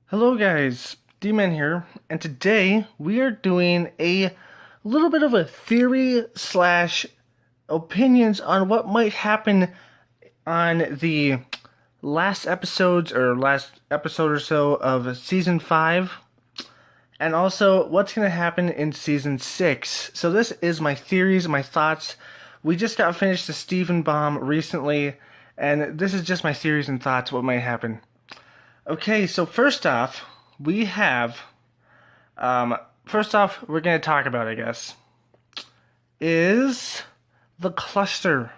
Hello guys, D-Man here, and today we are doing a little bit of a theory slash opinions on what might happen on the last episode or so of season 5, and also what's going to happen in season 6. So this is my theories, my thoughts. We just got finished the Stephen bomb recently, and this is just my theories and thoughts what might happen. Okay, so first off, we have, first off, we're going to talk about, I guess, is the cluster.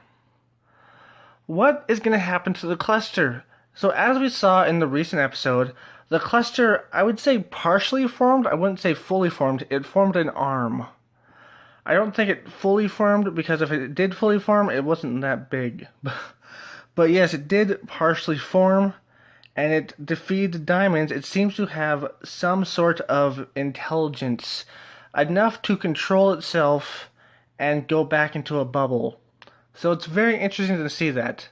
What is going to happen to the cluster? So as we saw in the recent episode, the cluster, I would say partially formed, I wouldn't say fully formed, it formed an arm. I don't think it fully formed, because if it did fully form, it wasn't that big. But yes, it did partially form. And it defeated diamonds. It seems to have some sort of intelligence, enough to control itself and go back into a bubble. So it's very interesting to see that.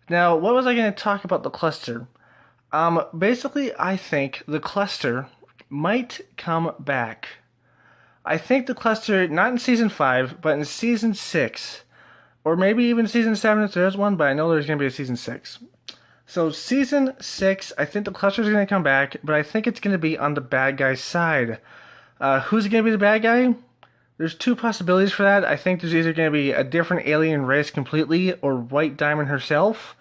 Now, what was I going to talk about the cluster? Basically, I think the cluster might come back. I think the cluster, not in season 5, but in season 6, or maybe even season 7 if there's one, but I know there's going to be a season 6. So season 6, I think the cluster is going to come back, but I think it's going to be on the bad guy's side. Who's going to be the bad guy? There's two possibilities for that. I think there's either going to be a different alien race completely, or White Diamond herself.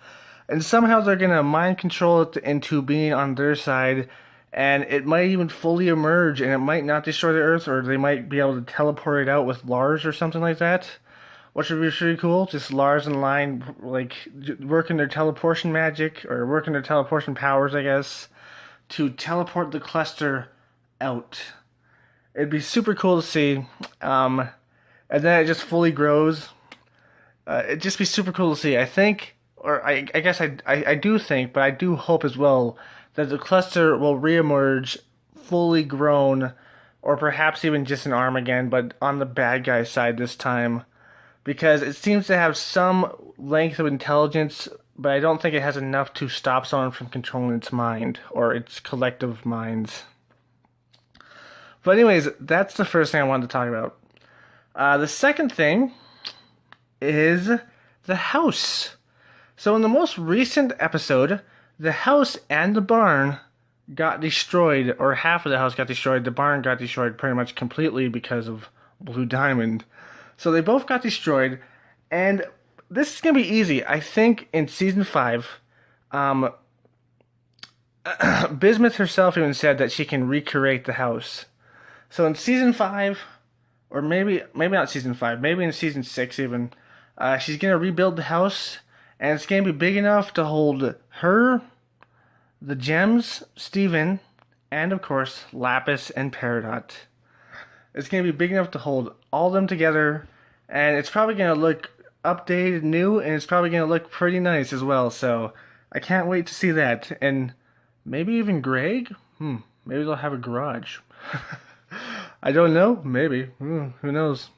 And somehow they're going to mind control it into being on their side, and it might even fully emerge, and it might not destroy the Earth, or they might be able to teleport it out with Lars or something like that. Which would be pretty cool. Just Lars and Line, like, working their teleportation magic, or working their teleportation powers, I guess, to teleport the cluster out. It'd be super cool to see. And then it just fully grows. It'd just be super cool to see. I think, or I guess I do think, but I do hope as well, that the cluster will reemerge fully grown, or perhaps even just an arm again, but on the bad guy's side this time. Because it seems to have some length of intelligence, but I don't think it has enough to stop someone from controlling its mind, or its collective minds. But anyways, that's the first thing I wanted to talk about. The second thing is the house. So in the most recent episode, the house and the barn got destroyed, or half of the house got destroyed. The barn got destroyed pretty much completely because of Blue Diamond. So they both got destroyed, and this is going to be easy. I think in Season 5, Bismuth herself even said that she can recreate the house. So in Season 5, or maybe not Season 5, maybe in Season 6 even, she's going to rebuild the house, and it's going to be big enough to hold her, the gems, Steven, and of course, Lapis and Peridot. It's going to be big enough to hold all of them together, and it's probably going to look updated, new, and it's probably going to look pretty nice as well, so I can't wait to see that. And maybe even Greg? Maybe they'll have a garage. I don't know, maybe. Who knows?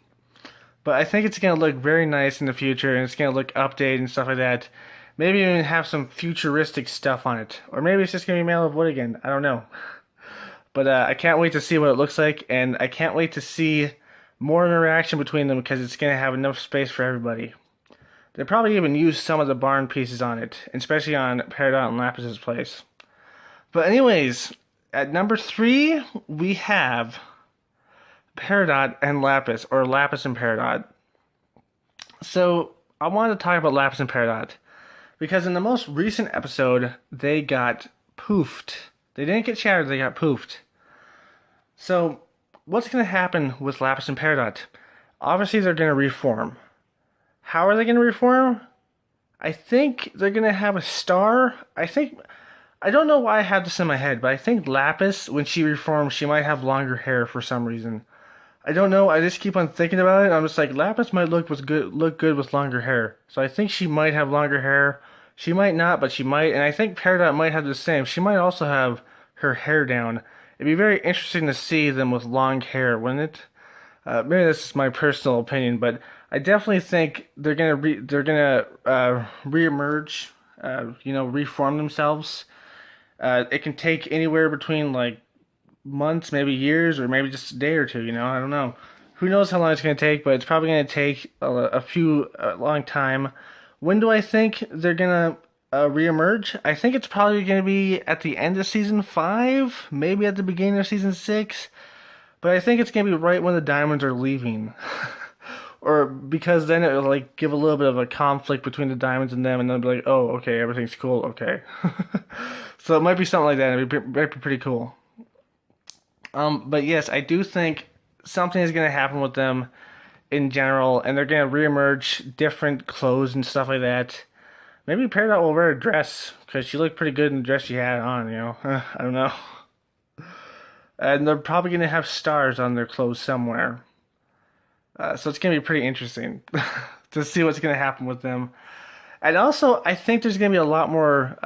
But I think it's going to look very nice in the future, and it's going to look updated and stuff like that. Maybe even have some futuristic stuff on it. Or maybe it's just going to be made of wood again. I don't know. But I can't wait to see what it looks like, and I can't wait to see more interaction between them, because it's going to have enough space for everybody. They'll probably even use some of the barn pieces on it, especially on Peridot and Lapis's place. But anyways, at number 3, we have Peridot and Lapis, or Lapis and Peridot. So, I wanted to talk about Lapis and Peridot, because in the most recent episode, they got poofed. They didn't get shattered, they got poofed. So, what's going to happen with Lapis and Peridot? Obviously, they're going to reform. How are they going to reform? I think they're going to have a star. I don't know why I had this in my head, but I think Lapis, when she reforms, she might have longer hair for some reason. I don't know, I just keep on thinking about it. I'm just like, Lapis might look good with longer hair. So I think she might have longer hair. She might not, but she might. And I think Peridot might have the same. She might also have her hair down. It'd be very interesting to see them with long hair, wouldn't it? Maybe this is my personal opinion, but I definitely think they're gonna reemerge, reform themselves. It can take anywhere between like months, maybe years, or maybe just a day or two. I don't know. Who knows how long it's going to take, but it's probably going to take a long time. When do I think they're going to reemerge? I think it's probably going to be at the end of season 5, maybe at the beginning of season 6, but I think it's going to be right when the diamonds are leaving. Or because then it'll like give a little bit of a conflict between the diamonds and them, and they'll be like, oh, okay, everything's cool, okay. So it might be something like that. Might be pretty cool. But yes, I do think something is going to happen with them in general, and they're going to reemerge different clothes and stuff like that. Maybe Peridot will wear a dress, because she looked pretty good in the dress she had on. I don't know. And they're probably going to have stars on their clothes somewhere. So it's going to be pretty interesting to see what's going to happen with them. And also, I think there's going to be a lot more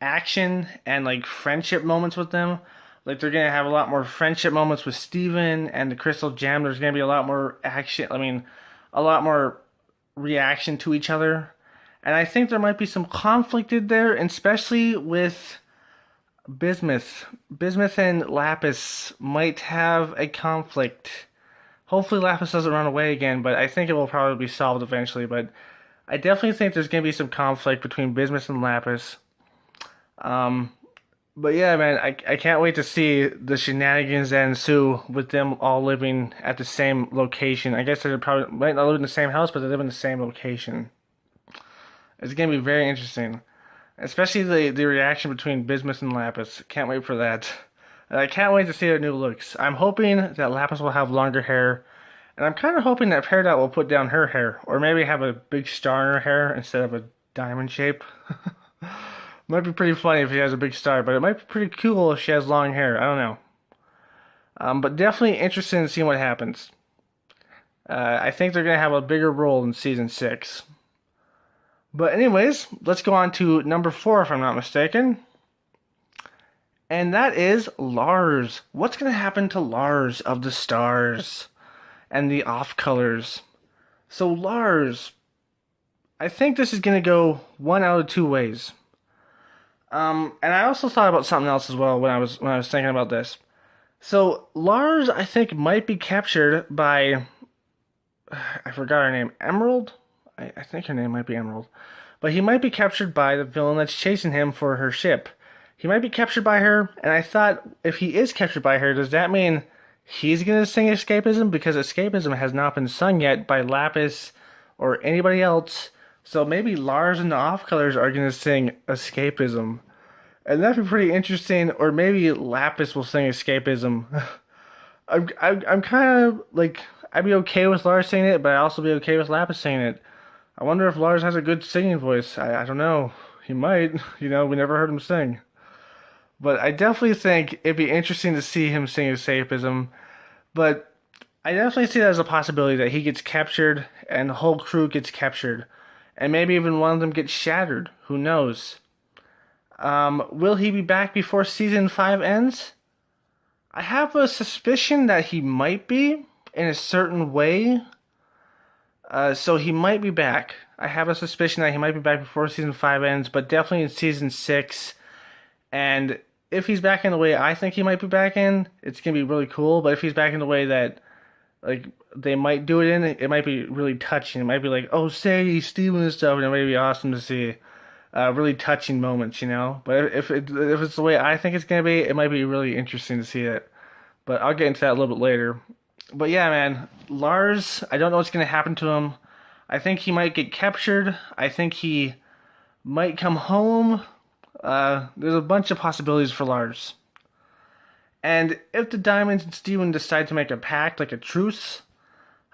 action and like friendship moments with them. Like they're going to have a lot more friendship moments with Steven and the Crystal Gem. There's going to be a lot more action. I mean, a lot more reaction to each other. And I think there might be some conflict in there, especially with Bismuth. Bismuth and Lapis might have a conflict. Hopefully Lapis doesn't run away again, but I think it will probably be solved eventually. But I definitely think there's going to be some conflict between Bismuth and Lapis. But yeah, man, I can't wait to see the shenanigans that ensue with them all living at the same location. I guess they probably might not live in the same house, but they live in the same location. It's going to be very interesting. Especially the reaction between Bismuth and Lapis. Can't wait for that. And I can't wait to see their new looks. I'm hoping that Lapis will have longer hair. And I'm kind of hoping that Peridot will put down her hair. Or maybe have a big star in her hair instead of a diamond shape. Might be pretty funny if she has a big star. But it might be pretty cool if she has long hair. I don't know. But definitely interested in seeing what happens. I think they're going to have a bigger role in Season 6. But anyways, let's go on to number 4 if I'm not mistaken. And that is Lars. What's going to happen to Lars of the stars and the off colors? So Lars, I think this is going to go one out of two ways. And I also thought about something else as well when I was thinking about this. So Lars, I think, might be captured by, I forgot her name, Emerald? I think her name might be Emerald. But he might be captured by the villain that's chasing him for her ship. He might be captured by her, and I thought, if he is captured by her, does that mean he's going to sing Escapism? Because Escapism has not been sung yet by Lapis or anybody else. So maybe Lars and the Off-Colors are going to sing Escapism. And that'd be pretty interesting. Or maybe Lapis will sing Escapism. I'm kind of like, I'd be okay with Lars singing it, but I'd also be okay with Lapis singing it. I wonder if Lars has a good singing voice. I don't know. He might. We never heard him sing. But I definitely think it'd be interesting to see him sing Escapism. But I definitely see that as a possibility that he gets captured and the whole crew gets captured. And maybe even one of them gets shattered. Who knows? Will he be back before Season 5 ends? I have a suspicion that he might be in a certain way. So he might be back. I have a suspicion that he might be back before Season 5 ends, but definitely in Season 6. And if he's back in the way I think he might be back in, it's going to be really cool. But if he's back in the way that, like, they might do it in, it might be really touching. It might be like, oh, Sadie, Steven and stuff, and it might be awesome to see really touching moments, But if it's the way I think it's going to be, it might be really interesting to see it. But I'll get into that a little bit later. But yeah, man, Lars, I don't know what's going to happen to him. I think he might get captured. I think he might come home. There's a bunch of possibilities for Lars. And if the Diamonds and Steven decide to make a pact, like a truce,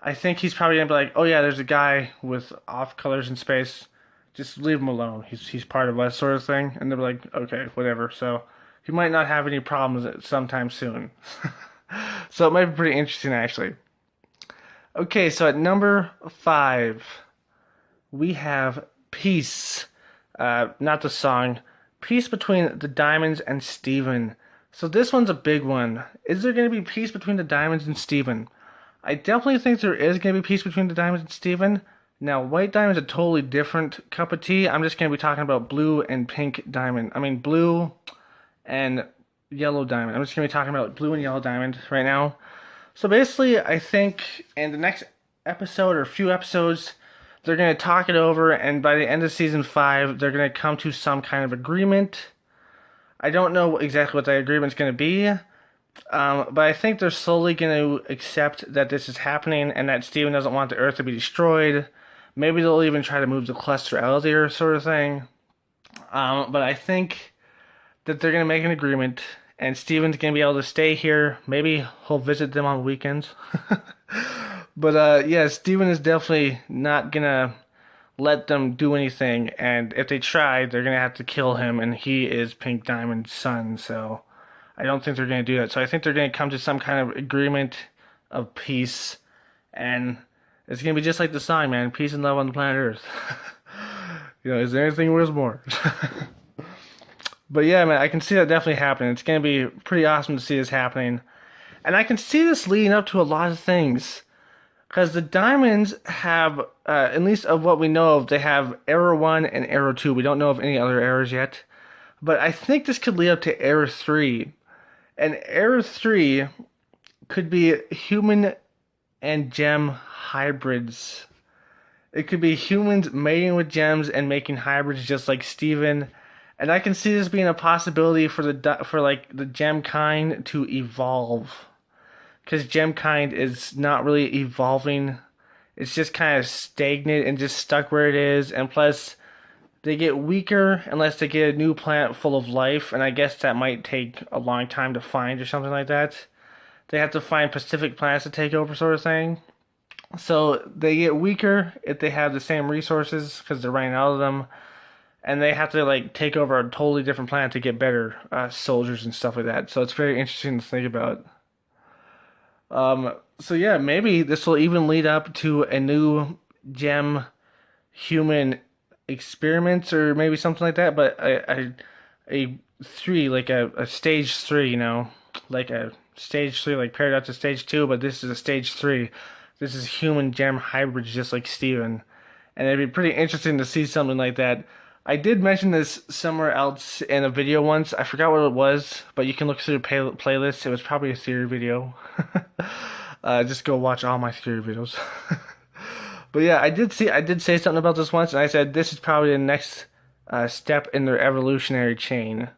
I think he's probably going to be like, oh yeah, there's a guy with off colors in space. Just leave him alone. He's part of us, sort of thing. And they're like, okay, whatever. So he might not have any problems sometime soon. So it might be pretty interesting, actually. Okay, so at number 5, we have Peace. Not the song. Peace between the Diamonds and Steven. So this one's a big one. Is there going to be peace between the Diamonds and Steven? I definitely think there is going to be peace between the Diamonds and Steven. Now, White Diamond's a totally different cup of tea. I'm just going to be talking about Blue and Pink Diamond. I mean, Blue and yellow diamond. I'm just going to be talking about blue and yellow diamond right now. So basically, I think in the next episode or few episodes, they're going to talk it over, and by the end of season 5, they're going to come to some kind of agreement. I don't know exactly what that agreement's going to be, but I think they're slowly going to accept that this is happening and that Steven doesn't want the Earth to be destroyed. Maybe they'll even try to move the cluster out of the Earth, sort of thing. But I think that they're going to make an agreement, and Steven's going to be able to stay here. Maybe he'll visit them on weekends. But yeah, Steven is definitely not going to let them do anything, and if they try, they're going to have to kill him, and he is Pink Diamond's son, so I don't think they're going to do that. So I think they're going to come to some kind of agreement of peace, and it's going to be just like the song, man, peace and love on the planet Earth. Is there anything worth more? But yeah, man, I can see that definitely happening. It's going to be pretty awesome to see this happening, and I can see this leading up to a lot of things. Because the diamonds have, at least of what we know of, they have error 1 and error 2. We don't know of any other errors yet. But I think this could lead up to error 3. And error 3 could be human and gem hybrids. It could be humans mating with gems and making hybrids just like Steven. And I can see this being a possibility for the gem kind to evolve. Because Gemkind is not really evolving. It's just kind of stagnant and just stuck where it is. And plus, they get weaker unless they get a new planet full of life. And I guess that might take a long time to find or something like that. They have to find Pacific planets to take over, sort of thing. So they get weaker if they have the same resources because they're running out of them. And they have to take over a totally different planet to get better soldiers and stuff like that. So it's very interesting to think about. So yeah, maybe this will even lead up to a new gem human experiments or maybe something like that, but a 3, like a stage 3, like a stage 3, like Paradox to stage 2, but this is a stage 3. This is human gem hybrids just like Steven. And it'd be pretty interesting to see something like that. I did mention this somewhere else in a video once. I forgot what it was, but you can look through the playlist. It was probably a theory video. Just go watch all my theory videos. But yeah, I did say something about this once, and I said this is probably the next step in their evolutionary chain.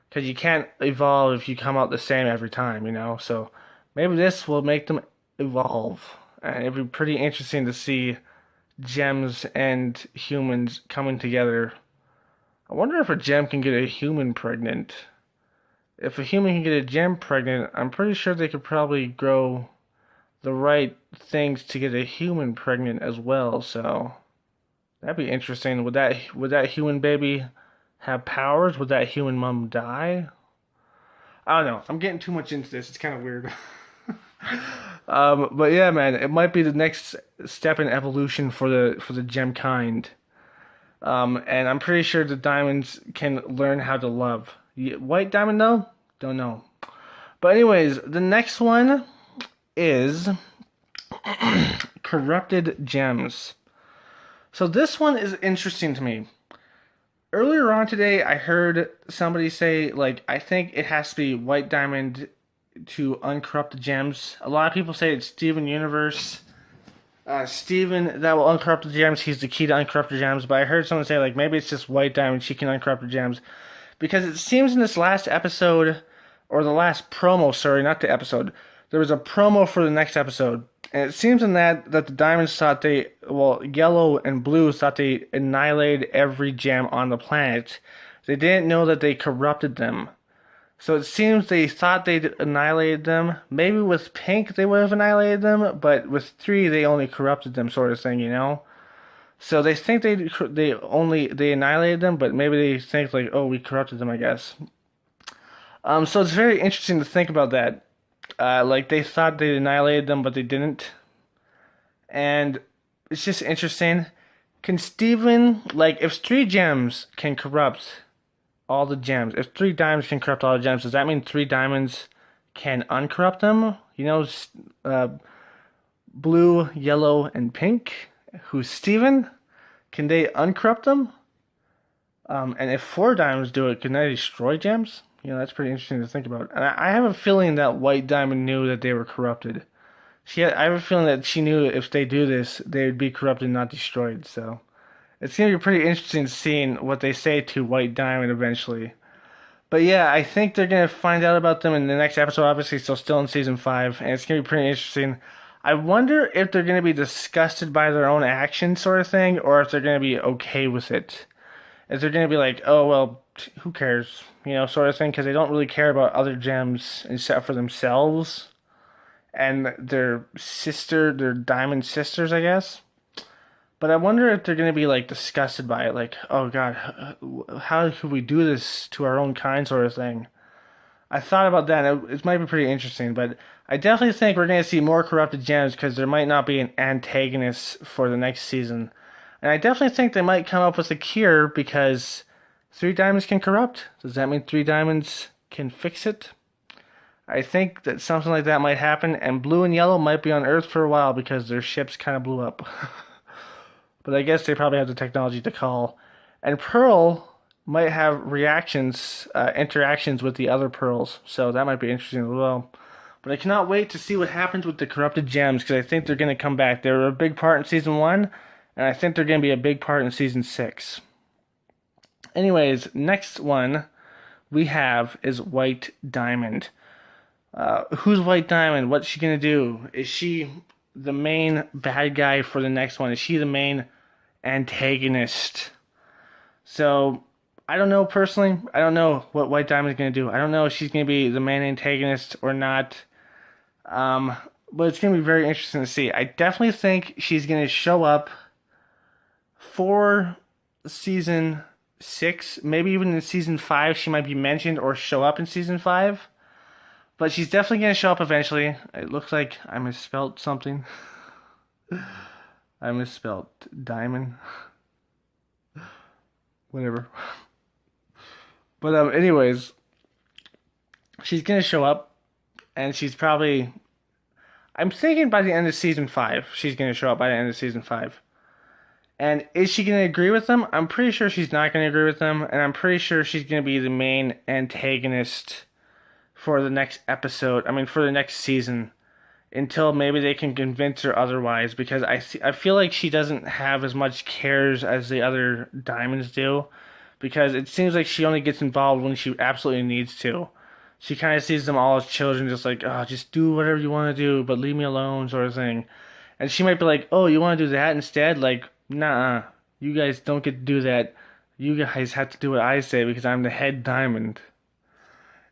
Because you can't evolve if you come out the same every time, So maybe this will make them evolve. And it'd be pretty interesting to see gems and humans coming together. I wonder if a gem can get a human pregnant. If a human can get a gem pregnant, I'm pretty sure they could probably grow the right things to get a human pregnant as well. So that'd be interesting. Would that human baby have powers? Would that human mom die? I don't know. I'm getting too much into this. It's kind of weird. But yeah, man, it might be the next step in evolution for the gem kind. And I'm pretty sure the diamonds can learn how to love. White diamond though? Don't know. But anyways, the next one is corrupted gems. So this one is interesting to me. Earlier on today, I heard somebody say, I think it has to be white diamond to uncorrupt the gems. A lot of people say it's Steven Universe. Steven that will uncorrupt the gems. He's the key to uncorrupt the gems. But I heard someone say maybe it's just white diamond. She can uncorrupt the gems because it seems in this last episode or the last promo. Sorry, not the episode. There was a promo for the next episode, and it seems in that the diamonds thought yellow and blue thought they annihilated every gem on the planet. They didn't know that they corrupted them. So it seems they thought they'd annihilated them. Maybe with pink they would have annihilated them, but with 3 they only corrupted them, sort of thing, So they think they annihilated them, but maybe they think oh, we corrupted them, I guess. So it's very interesting to think about that. They thought they annihilated them, but they didn't. And it's just interesting. Can Steven, if 3 gems can corrupt all the gems. If 3 diamonds can corrupt all the gems, does that mean 3 diamonds can uncorrupt them? Blue, yellow, and pink. Who's Steven? Can they uncorrupt them? And if 4 diamonds do it, can they destroy gems? That's pretty interesting to think about. And I have a feeling that White Diamond knew that they were corrupted. I have a feeling that she knew if they do this, they would be corrupted, not destroyed. So it's gonna be pretty interesting seeing what they say to White Diamond eventually. But yeah, I think they're gonna find out about them in the next episode. Obviously, still in season 5, and it's gonna be pretty interesting. I wonder if they're gonna be disgusted by their own actions, sort of thing, or if they're gonna be okay with it. If they're gonna be like, oh well, who cares, sort of thing, because they don't really care about other gems except for themselves and their diamond sisters, I guess. But I wonder if they're gonna be like disgusted by it, like, oh god, how could we do this to our own kind, sort of thing. I thought about that. And it might be pretty interesting, but I definitely think we're gonna see more corrupted gems because there might not be an antagonist for the next season, and I definitely think they might come up with a cure because 3 diamonds can corrupt. Does that mean 3 diamonds can fix it? I think that something like that might happen, and blue and yellow might be on Earth for a while because their ships kind of blew up. But I guess they probably have the technology to call. And Pearl might have interactions with the other pearls, so that might be interesting as well. But I cannot wait to see what happens with the corrupted gems because I think they're going to come back. They were a big part in season 1, and I think they're going to be a big part in season 6. Anyways, next one we have is White Diamond. Who's White Diamond? What's she gonna do? Is she the main bad guy for the next one? Is she the main antagonist? So, I don't know personally. I don't know what White Diamond is gonna do. I don't know if she's gonna be the main antagonist or not. But it's gonna be very interesting to see. I definitely think she's gonna show up for season 6, maybe even in season 5. She might be mentioned or show up in season 5. But she's definitely going to show up eventually. It looks like I misspelled something. I misspelled diamond. Whatever. But anyways, she's going to show up. And she's probably... I'm thinking by the end of season 5. She's going to show up by the end of season 5. And is she going to agree with them? I'm pretty sure she's not going to agree with them. And I'm pretty sure she's going to be the main antagonist for the next episode, for the next season, until maybe they can convince her otherwise, because I feel like she doesn't have as much cares as the other diamonds do, because it seems like she only gets involved when she absolutely needs to. She kind of sees them all as children, just like, oh, just do whatever you want to do, but leave me alone, sort of thing. And she might be like, oh, you want to do that instead? Like, nah, you guys don't get to do that. You guys have to do what I say because I'm the head diamond.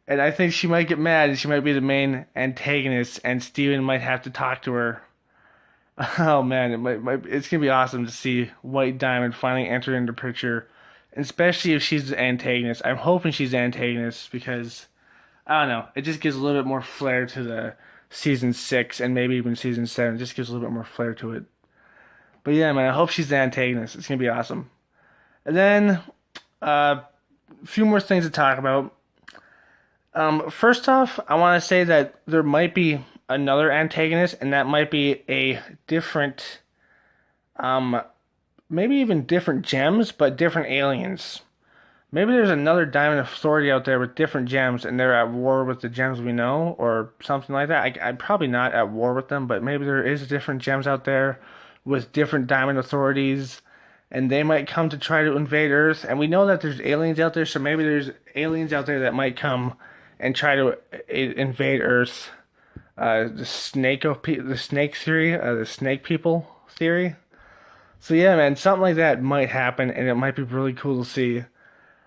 And I think she might get mad and she might be the main antagonist and Steven might have to talk to her. Oh man, it's going to be awesome to see White Diamond finally enter into the picture. Especially if she's the antagonist. I'm hoping she's the antagonist because, I don't know, it just gives a little bit more flair to the season 6 and maybe even season 7. It just gives a little bit more flair to it. But yeah, man, I hope she's the antagonist. It's going to be awesome. And then, a few more things to talk about. First off, I want to say that there might be another antagonist, and that might be a different, maybe even different gems, but different aliens. Maybe there's another Diamond Authority out there with different gems, and they're at war with the gems we know, or something like that. I'm probably not at war with them, but maybe there is different gems out there with different Diamond Authorities, and they might come to try to invade Earth. And we know that there's aliens out there, so maybe there's aliens out there that might come and try to invade Earth. The snake theory, the snake people theory. So yeah, man, something like that might happen, and it might be really cool to see.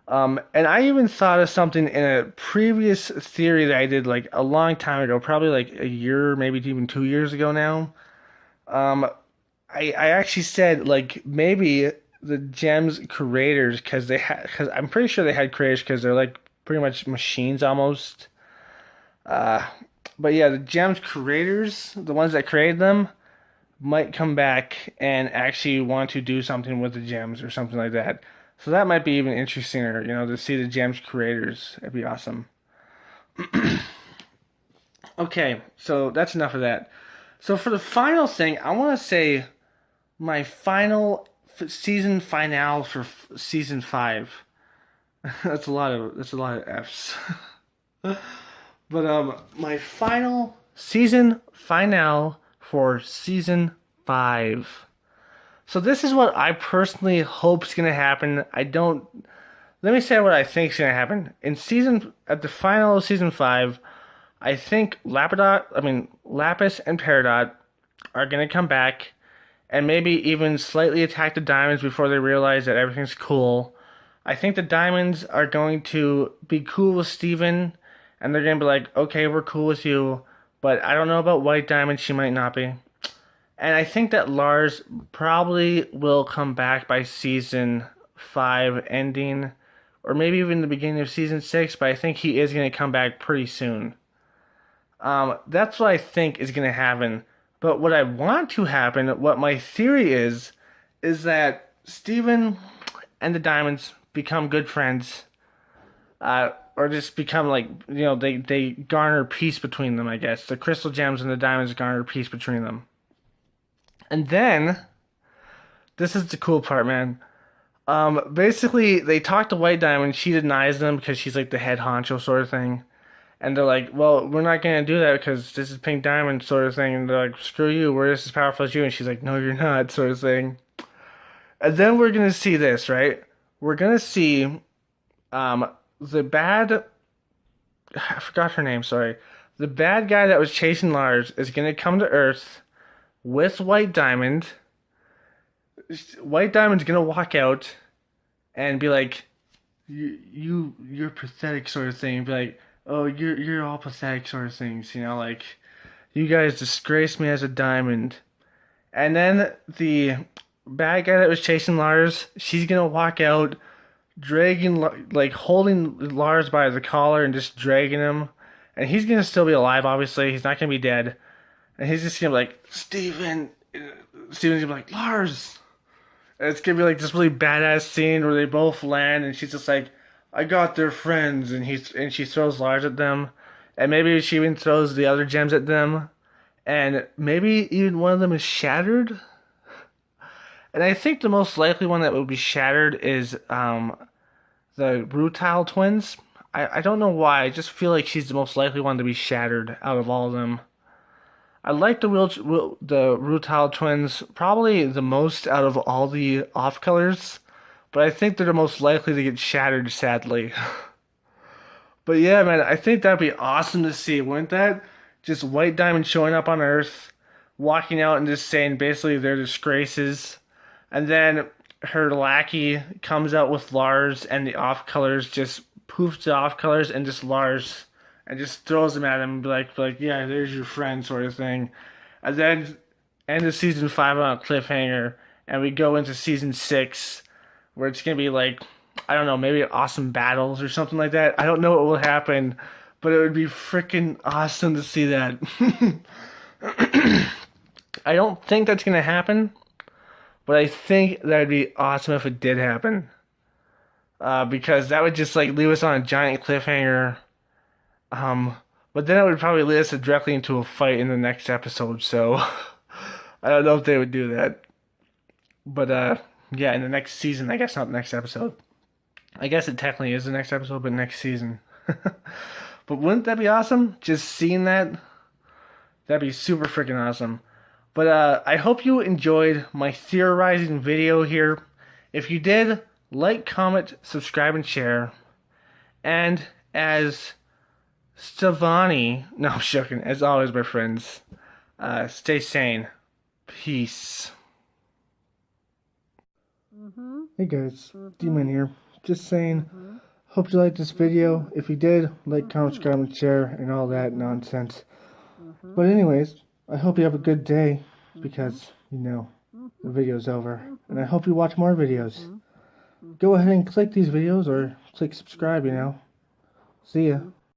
And I even thought of something in a previous theory that I did like a long time ago, probably like a year, maybe even 2 years ago now. I actually said like maybe the gems creators, because I'm pretty sure they had creators because they're like pretty much machines almost. But yeah, the gems creators, the ones that created them, might come back and actually want to do something with the gems or something like that. So that might be even interesting, to see the gems creators. It'd be awesome. Okay, so that's enough of that. So for the final thing, I want to say my final season finale for season 5. That's a lot of F's. But my final season finale for season 5. So this is what I personally hope is gonna happen. I don't. Let me say what I think is gonna happen in season at the final of season 5. I think Lapis and Peridot are gonna come back and maybe even slightly attack the diamonds before they realize that everything's cool. I think the diamonds are going to be cool with Steven, and they're going to be like, okay, we're cool with you, but I don't know about White Diamond, she might not be. And I think that Lars probably will come back by season 5 ending, or maybe even the beginning of season 6, but I think he is going to come back pretty soon. That's what I think is going to happen. But what I want to happen, what my theory is that Steven and the Diamonds become good friends. Or just become like, they garner peace between them, I guess. The Crystal Gems and the Diamonds garner peace between them. And then, this is the cool part, man. Basically, they talk to White Diamond. She denies them because she's like the head honcho sort of thing. And they're like, well, we're not going to do that because this is Pink Diamond sort of thing. And they're like, screw you, we're just as powerful as you. And she's like, no, you're not, sort of thing. And then we're going to see this, right? We're going to see the bad... I forgot her name, sorry. The bad guy that was chasing Lars is going to come to Earth with White Diamond. White Diamond's going to walk out and be like, you're pathetic, sort of thing. And be like, oh, you're all pathetic sort of things, like, you guys disgrace me as a diamond. And then the bad guy that was chasing Lars, she's gonna walk out, holding Lars by the collar and just dragging him. And he's gonna still be alive, obviously. He's not gonna be dead. And he's just gonna be like, Steven's gonna be like, Lars! And it's gonna be like this really badass scene where they both land and she's just like, I got their friends, and she throws Lars at them, and maybe she even throws the other gems at them, and maybe even one of them is shattered. And I think the most likely one that would be shattered is the Rutile twins. I don't know why. I just feel like she's the most likely one to be shattered out of all of them. I like the Rutile twins probably the most out of all the off colors. But I think they're the most likely to get shattered, sadly. But yeah, man, I think that'd be awesome to see, wouldn't that? Just White Diamond showing up on Earth, walking out and just saying basically they're disgraces. And then her lackey comes out with Lars and the off colors, just poofs the off colors and just Lars, and just throws them at him and be like, yeah, there's your friend, sort of thing. And then end of season 5 on a cliffhanger, and we go into season 6. Where it's going to be like, I don't know, maybe awesome battles or something like that. I don't know what will happen, but it would be freaking awesome to see that. I don't think that's going to happen, but I think that would be awesome if it did happen. Because that would just leave us on a giant cliffhanger. But then it would probably lead us directly into a fight in the next episode, so I don't know if they would do that. But, yeah, in the next season. I guess not the next episode. I guess it technically is the next episode, but next season. But wouldn't that be awesome? Just seeing that? That'd be super freaking awesome. But I hope you enjoyed my theorizing video here. If you did, like, comment, subscribe, and share. And as Stevani... No, I'm joking. As always, my friends, stay sane. Peace. Hey guys, D-Man here. Just saying, hope you liked this video. If you did, like, comment, subscribe, and share, and all that nonsense. But anyways, I hope you have a good day, because, the video's over. And I hope you watch more videos. Go ahead and click these videos, or click subscribe, See ya.